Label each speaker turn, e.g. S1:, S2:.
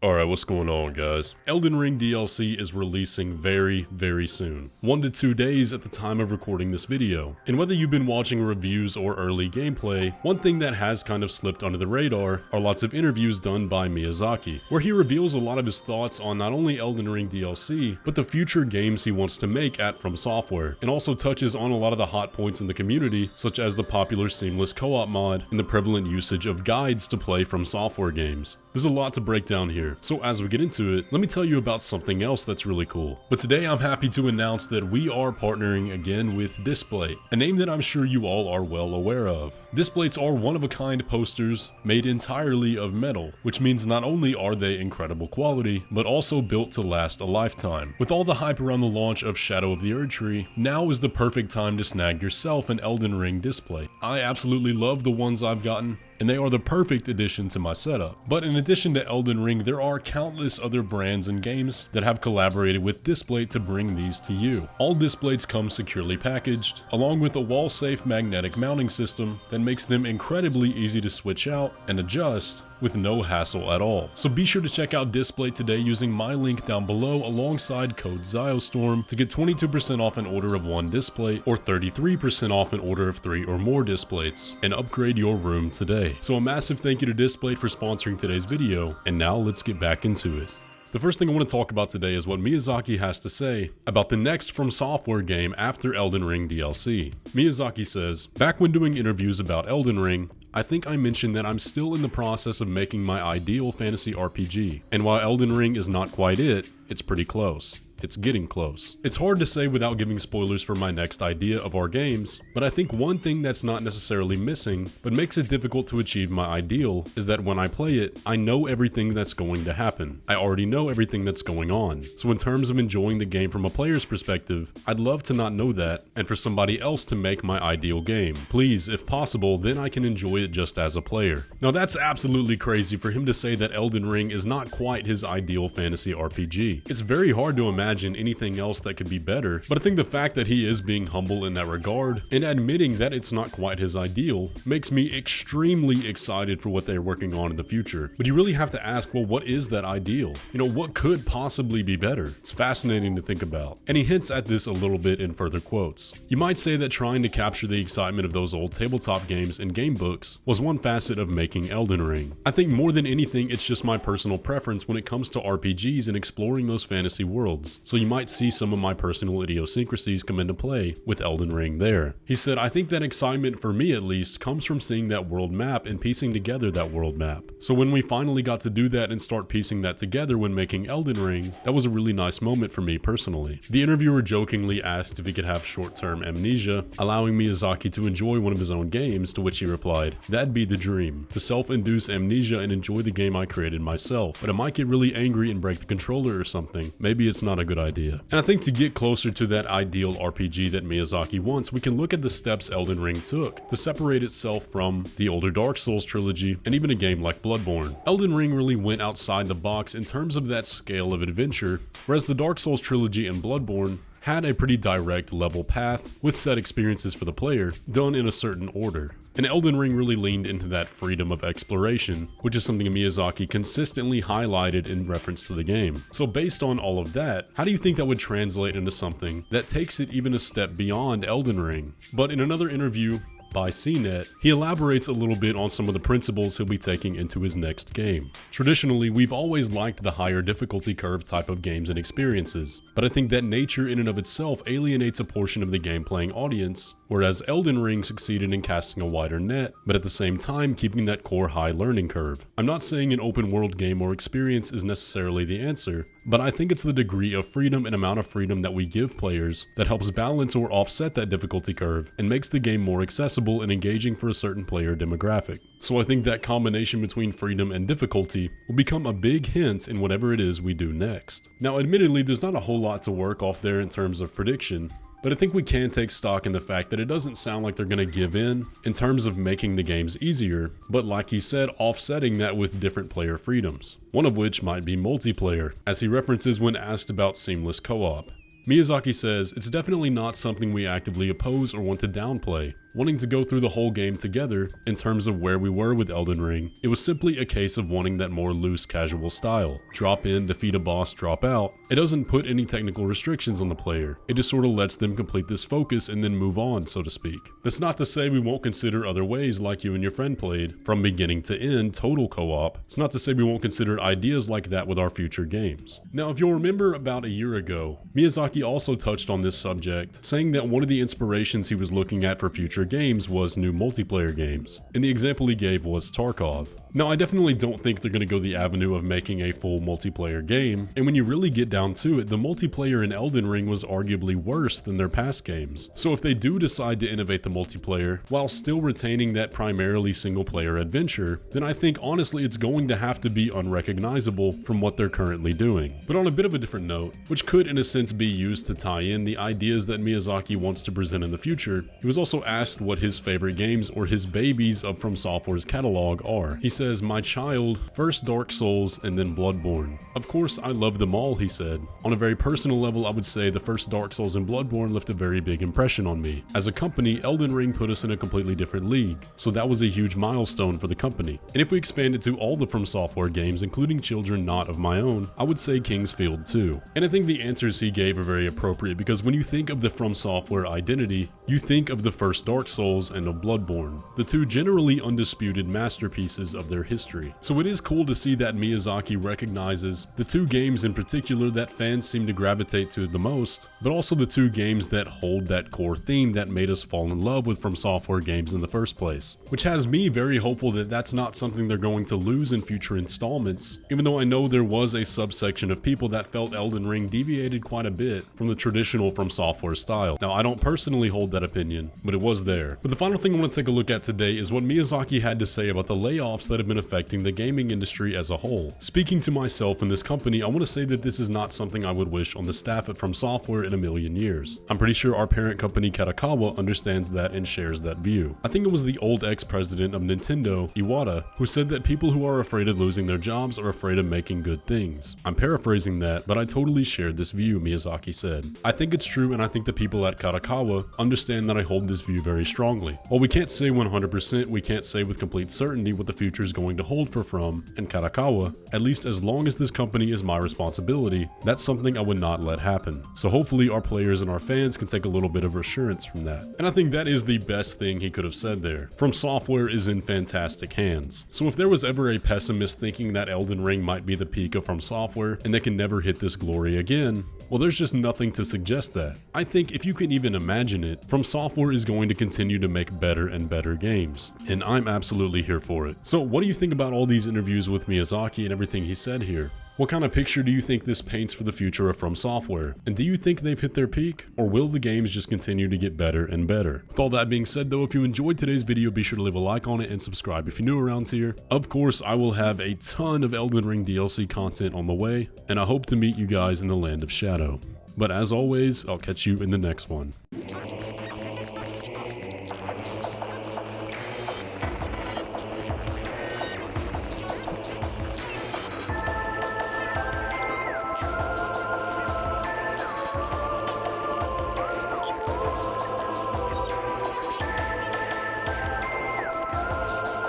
S1: Alright, what's going on, guys? Elden Ring DLC is releasing very, very soon. 1 to 2 days at the time of recording this video. And whether you've been watching reviews or early gameplay, one thing that has kind of slipped under the radar are lots of interviews done by Miyazaki, where he reveals a lot of his thoughts on not only Elden Ring DLC, but the future games he wants to make at FromSoftware, and also touches on a lot of the hot points in the community, such as the popular seamless co-op mod and the prevalent usage of guides to play FromSoftware games. There's a lot to break down here. So as we get into it, let me tell you about something else that's really cool. But today I'm happy to announce that we are partnering again with Displate, a name that I'm sure you all are well aware of. Displates are one-of-a-kind posters made entirely of metal, which means not only are they incredible quality, but also built to last a lifetime. With all the hype around the launch of Shadow of the Erdtree, now is the perfect time to snag yourself an Elden Ring Displate. I absolutely love the ones I've gotten, and they are the perfect addition to my setup. But in addition to Elden Ring, there are countless other brands and games that have collaborated with Displate to bring these to you. All Displates come securely packaged, along with a wall-safe magnetic mounting system that makes them incredibly easy to switch out and adjust with no hassle at all. So be sure to check out Displate today using my link down below alongside code Ziostorm to get 22% off an order of 1 Displate or 33% off an order of 3 or more Displates, and upgrade your room today. So a massive thank you to Displate for sponsoring today's video, and now let's get back into it. The first thing I want to talk about today is what Miyazaki has to say about the next FromSoftware game after Elden Ring DLC. Miyazaki says, "Back when doing interviews about Elden Ring, I think I mentioned that I'm still in the process of making my ideal fantasy RPG, and while Elden Ring is not quite it, it's pretty close. It's getting close." It's hard to say without giving spoilers for my next idea of our games, but I think one thing that's not necessarily missing, but makes it difficult to achieve my ideal, is that when I play it, I know everything that's going to happen. I already know everything that's going on. So in terms of enjoying the game from a player's perspective, I'd love to not know that, and for somebody else to make my ideal game. Please, if possible, then I can enjoy it just as a player. Now that's absolutely crazy for him to say that Elden Ring is not quite his ideal fantasy RPG. It's very hard to imagine anything else that could be better, but I think the fact that he is being humble in that regard and admitting that it's not quite his ideal makes me extremely excited for what they're working on in the future. But you really have to ask, well, what is that ideal? You know, what could possibly be better? It's fascinating to think about. And he hints at this a little bit in further quotes. You might say that trying to capture the excitement of those old tabletop games in game books was one facet of making Elden Ring. I think more than anything, it's just my personal preference when it comes to RPGs and exploring those fantasy worlds. So you might see some of my personal idiosyncrasies come into play with Elden Ring there. He said, "I think that excitement, for me at least, comes from seeing that world map and piecing together that world map. So when we finally got to do that and start piecing that together when making Elden Ring, that was a really nice moment for me personally." The interviewer jokingly asked if he could have short-term amnesia, allowing Miyazaki to enjoy one of his own games, to which he replied, "That'd be the dream, to self-induce amnesia and enjoy the game I created myself. But I might get really angry and break the controller or something. Maybe it's not a good idea." And I think to get closer to that ideal RPG that Miyazaki wants, we can look at the steps Elden Ring took to separate itself from the older Dark Souls trilogy and even a game like Bloodborne. Elden Ring really went outside the box in terms of that scale of adventure, whereas the Dark Souls trilogy and Bloodborne had a pretty direct level path with set experiences for the player done in a certain order. And Elden Ring really leaned into that freedom of exploration, which is something Miyazaki consistently highlighted in reference to the game. So based on all of that, how do you think that would translate into something that takes it even a step beyond Elden Ring? But in another interview by CNET, he elaborates a little bit on some of the principles he'll be taking into his next game. Traditionally, we've always liked the higher difficulty curve type of games and experiences, but I think that nature in and of itself alienates a portion of the game-playing audience, whereas Elden Ring succeeded in casting a wider net, but at the same time keeping that core high learning curve. I'm not saying an open world game or experience is necessarily the answer, but I think it's the degree of freedom and amount of freedom that we give players that helps balance or offset that difficulty curve and makes the game more accessible and engaging for a certain player demographic. So I think that combination between freedom and difficulty will become a big hint in whatever it is we do next. Now admittedly, there's not a whole lot to work off there in terms of prediction, but I think we can take stock in the fact that it doesn't sound like they're going to give in terms of making the games easier, but like he said, offsetting that with different player freedoms, one of which might be multiplayer, as he references when asked about seamless co-op. Miyazaki says, "It's definitely not something we actively oppose or want to downplay. wanting to go through the whole game together in terms of where we were with Elden Ring. It was simply a case of wanting that more loose, casual style. Drop in, defeat a boss, drop out. It doesn't put any technical restrictions on the player. It just sort of lets them complete this focus and then move on, so to speak. That's not to say we won't consider other ways like you and your friend played, from beginning to end, total co-op. It's not to say we won't consider ideas like that with our future games. Now, if you'll remember about a year ago, Miyazaki also touched on this subject, saying that one of the inspirations he was looking at for future games was new multiplayer games. And the example he gave was Tarkov. Now, I definitely don't think they're going to go the avenue of making a full multiplayer game, and when you really get down to it, the multiplayer in Elden Ring was arguably worse than their past games. So if they do decide to innovate the multiplayer, while still retaining that primarily single-player adventure, then I think honestly it's going to have to be unrecognizable from what they're currently doing. But on a bit of a different note, which could in a sense be used to tie in the ideas that Miyazaki wants to present in the future, he was also asked what his favorite games or his babies of FromSoftware's catalog are. He says, "My child, first Dark Souls and then Bloodborne. Of course, I love them all," he said. "On a very personal level, I would say the first Dark Souls and Bloodborne left a very big impression on me. As a company, Elden Ring put us in a completely different league, so that was a huge milestone for the company. And if we expand it to all the FromSoftware games, including children not of my own, I would say King's Field too." And I think the answers he gave are very appropriate, because when you think of the FromSoftware identity, you think of the first Dark Souls and of Bloodborne, the two generally undisputed masterpieces of their history. So it is cool to see that Miyazaki recognizes the two games in particular that fans seem to gravitate to the most, but also the two games that hold that core theme that made us fall in love with FromSoftware games in the first place. Which has me very hopeful that that's not something they're going to lose in future installments, even though I know there was a subsection of people that felt Elden Ring deviated quite a bit from the traditional FromSoftware style. Now, I don't personally hold that opinion, but it was there. But the final thing I want to take a look at today is what Miyazaki had to say about the layoffs that have been affecting the gaming industry as a whole. Speaking to myself in this company, I want to say that this is not something I would wish on the staff at FromSoftware in a million years. I'm pretty sure our parent company Kadokawa understands that and shares that view. I think it was the old ex-president of Nintendo, Iwata, who said that people who are afraid of losing their jobs are afraid of making good things. I'm paraphrasing that, but I totally shared this view, Miyazaki said. I think it's true, and I think the people at Kadokawa understand that I hold this view very strongly. While we can't say 100%, we can't say with complete certainty what the future is going to hold for From and Kadokawa, at least as long as this company is my responsibility, that's something I would not let happen. So hopefully our players and our fans can take a little bit of assurance from that. And I think that is the best thing he could have said there. FromSoftware is in fantastic hands. So if there was ever a pessimist thinking that Elden Ring might be the peak of FromSoftware and they can never hit this glory again, well, there's just nothing to suggest that. I think if you can even imagine it, FromSoftware is going to continue to make better and better games, and I'm absolutely here for it. So what do you think about all these interviews with Miyazaki and everything he said here? What kind of picture do you think this paints for the future of FromSoftware? And do you think they've hit their peak? Or will the games just continue to get better and better? With all that being said though, if you enjoyed today's video, be sure to leave a like on it and subscribe if you're new around here. Of course, I will have a ton of Elden Ring DLC content on the way, and I hope to meet you guys in the Land of Shadow. But as always, I'll catch you in the next one.